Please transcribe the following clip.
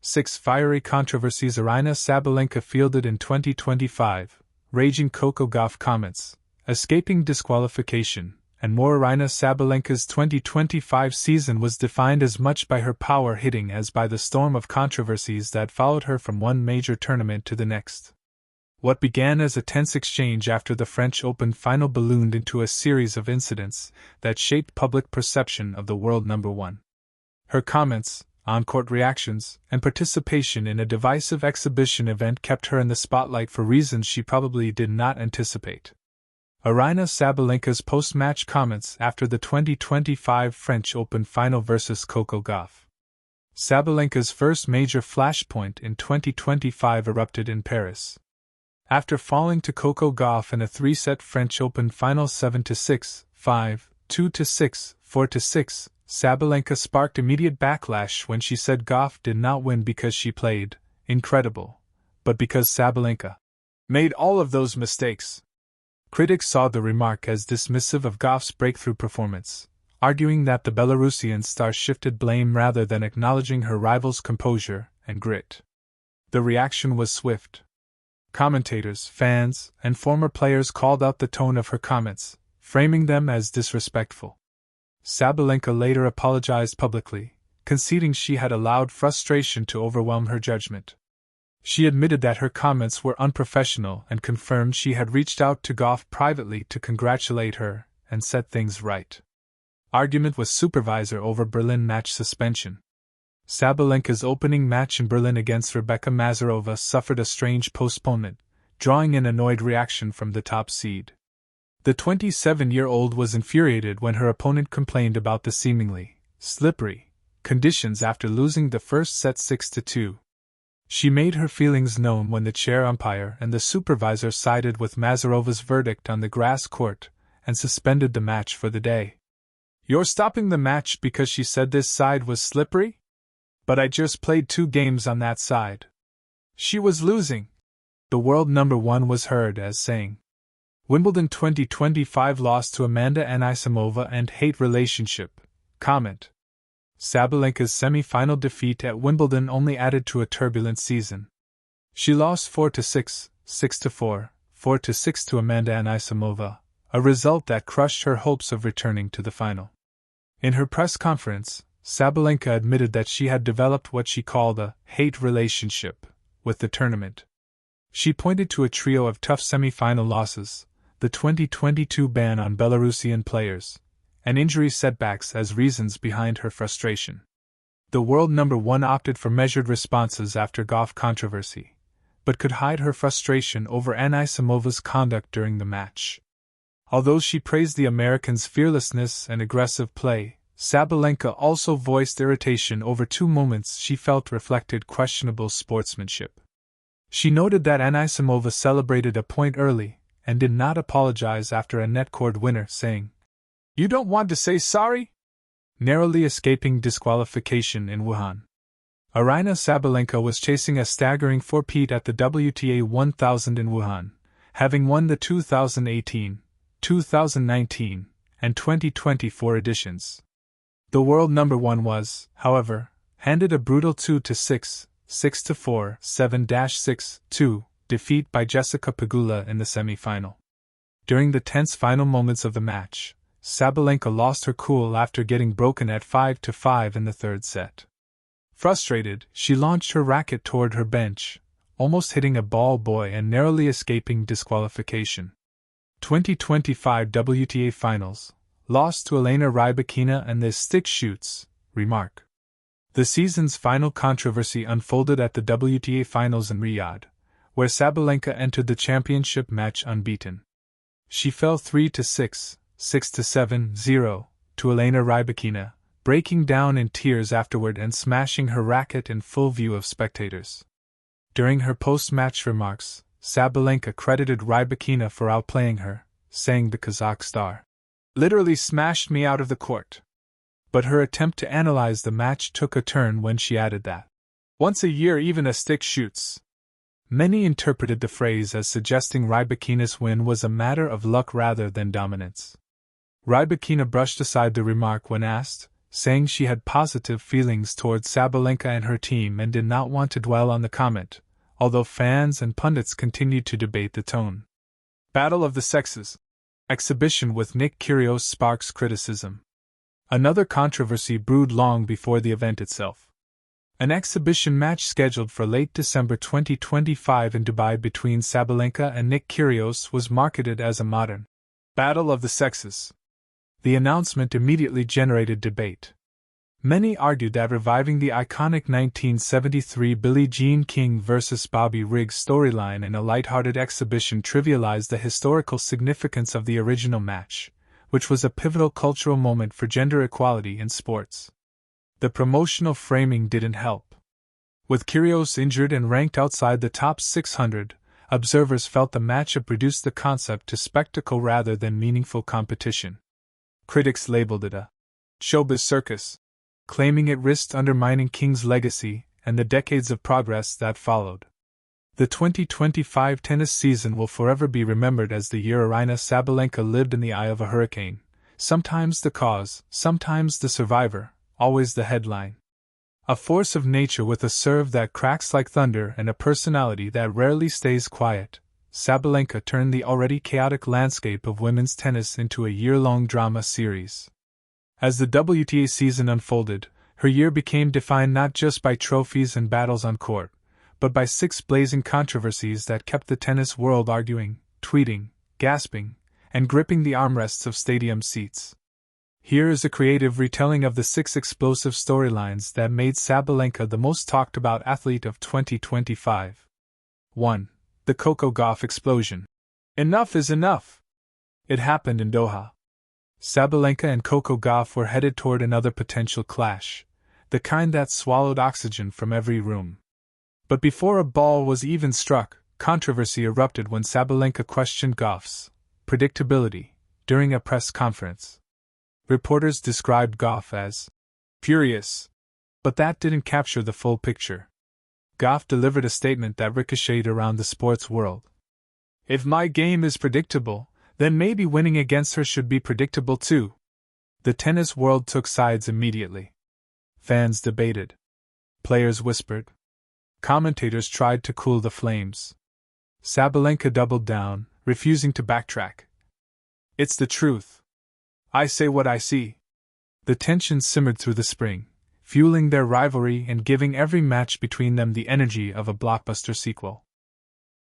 6 Fiery Controversies Aryna Sabalenka fielded in 2025, Raging Coco Gauff comments, escaping disqualification, and more. Aryna Sabalenka's 2025 season was defined as much by her power hitting as by the storm of controversies that followed her from one major tournament to the next. What began as a tense exchange after the French Open final ballooned into a series of incidents that shaped public perception of the world number one. Her comments, on-court reactions, and participation in a divisive exhibition event kept her in the spotlight for reasons she probably did not anticipate. Aryna Sabalenka's post-match comments after the 2025 French Open final versus Coco Gauff. Sabalenka's first major flashpoint in 2025 erupted in Paris. After falling to Coco Gauff in a 3-set French Open final 7-6, 5, 2-6, 4-6, Sabalenka sparked immediate backlash when she said Gauff did not win because she played incredible, but because Sabalenka made all of those mistakes. Critics saw the remark as dismissive of Gauff's breakthrough performance, arguing that the Belarusian star shifted blame rather than acknowledging her rival's composure and grit. The reaction was swift. Commentators, fans, and former players called out the tone of her comments, framing them as disrespectful. Sabalenka later apologized publicly, conceding she had allowed frustration to overwhelm her judgment. She admitted that her comments were unprofessional and confirmed she had reached out to Gauff privately to congratulate her and set things right. Argument with supervisor over Berlin match suspension. Sabalenka's opening match in Berlin against Rebecca Mazurova suffered a strange postponement, drawing an annoyed reaction from the top seed. The 27-year-old was infuriated when her opponent complained about the seemingly slippery conditions after losing the first set 6-2. She made her feelings known when the chair umpire and the supervisor sided with Mazurova's verdict on the grass court and suspended the match for the day. "You're stopping the match because she said this side was slippery? But I just played 2 games on that side. She was losing," the world number one was heard as saying. Wimbledon 2025 lost to Amanda Anisimova and hate relationship. Comment. Sabalenka's semi-final defeat at Wimbledon only added to a turbulent season. She lost 4-6, 6-4, 4-6 to Amanda Anisimova, a result that crushed her hopes of returning to the final. In her press conference, Sabalenka admitted that she had developed what she called a hate relationship with the tournament. She pointed to a trio of tough semi-final losses, the 2022 ban on Belarusian players, and injury setbacks as reasons behind her frustration. The world number one opted for measured responses after Gauff controversy, but could hide her frustration over Anisimova's conduct during the match. Although she praised the American's fearlessness and aggressive play, Sabalenka also voiced irritation over 2 moments she felt reflected questionable sportsmanship. She noted that Anisimova celebrated a point early and did not apologize after a net cord winner, saying, "You don't want to say sorry?" Narrowly escaping disqualification in Wuhan. Aryna Sabalenka was chasing a staggering 4-peat at the WTA 1000 in Wuhan, having won the 2018, 2019, and 2024 editions. The world number one was, however, handed a brutal 2-6, 6-4, 7-6, 2 defeat by Jessica Pegula in the semi-final. During the tense final moments of the match, Sabalenka lost her cool after getting broken at 5-5 in the 3rd set. Frustrated, she launched her racket toward her bench, almost hitting a ball boy and narrowly escaping disqualification. 2025 WTA Finals. Lost to Elena Rybakina and the stick shoots. Remark. The season's final controversy unfolded at the WTA Finals in Riyadh, where Sabalenka entered the championship match unbeaten. She fell 3-6, 6-7, 0 to Elena Rybakina, breaking down in tears afterward and smashing her racket in full view of spectators. During her post-match remarks, Sabalenka credited Rybakina for outplaying her, saying the Kazakh star literally smashed me out of the court. But her attempt to analyze the match took a turn when she added that once a year even a stick shoots. Many interpreted the phrase as suggesting Rybakina's win was a matter of luck rather than dominance. Rybakina brushed aside the remark when asked, saying she had positive feelings towards Sabalenka and her team and did not want to dwell on the comment, although fans and pundits continued to debate the tone. Battle of the Sexes. Exhibition with Nick Kyrgios sparks criticism. Another controversy brewed long before the event itself. An exhibition match scheduled for late December 2025 in Dubai between Sabalenka and Nick Kyrgios was marketed as a modern battle of the sexes. The announcement immediately generated debate. Many argued that reviving the iconic 1973 Billie Jean King vs. Bobby Riggs storyline in a lighthearted exhibition trivialized the historical significance of the original match, which was a pivotal cultural moment for gender equality in sports. The promotional framing didn't help. With Kyrgios injured and ranked outside the top 600, observers felt the matchup reduced the concept to spectacle rather than meaningful competition. Critics labeled it a showbiz circus, claiming it risked undermining King's legacy and the decades of progress that followed. The 2025 tennis season will forever be remembered as the year Aryna Sabalenka lived in the eye of a hurricane, sometimes the cause, sometimes the survivor, always the headline. A force of nature with a serve that cracks like thunder and a personality that rarely stays quiet, Sabalenka turned the already chaotic landscape of women's tennis into a year-long drama series. As the WTA season unfolded, her year became defined not just by trophies and battles on court, but by 6 blazing controversies that kept the tennis world arguing, tweeting, gasping, and gripping the armrests of stadium seats. Here is a creative retelling of the 6 explosive storylines that made Sabalenka the most talked about athlete of 2025. 1. The Coco Gauff explosion. Enough is enough! It happened in Doha. Sabalenka and Coco Gauff were headed toward another potential clash, the kind that swallowed oxygen from every room. But before a ball was even struck, controversy erupted when Sabalenka questioned Gauff's predictability during a press conference. Reporters described Gauff as furious, but that didn't capture the full picture. Gauff delivered a statement that ricocheted around the sports world. If my game is predictable, then maybe winning against her should be predictable too. The tennis world took sides immediately. Fans debated. Players whispered. Commentators tried to cool the flames. Sabalenka doubled down, refusing to backtrack. It's the truth. I say what I see. The tension simmered through the spring, fueling their rivalry and giving every match between them the energy of a blockbuster sequel.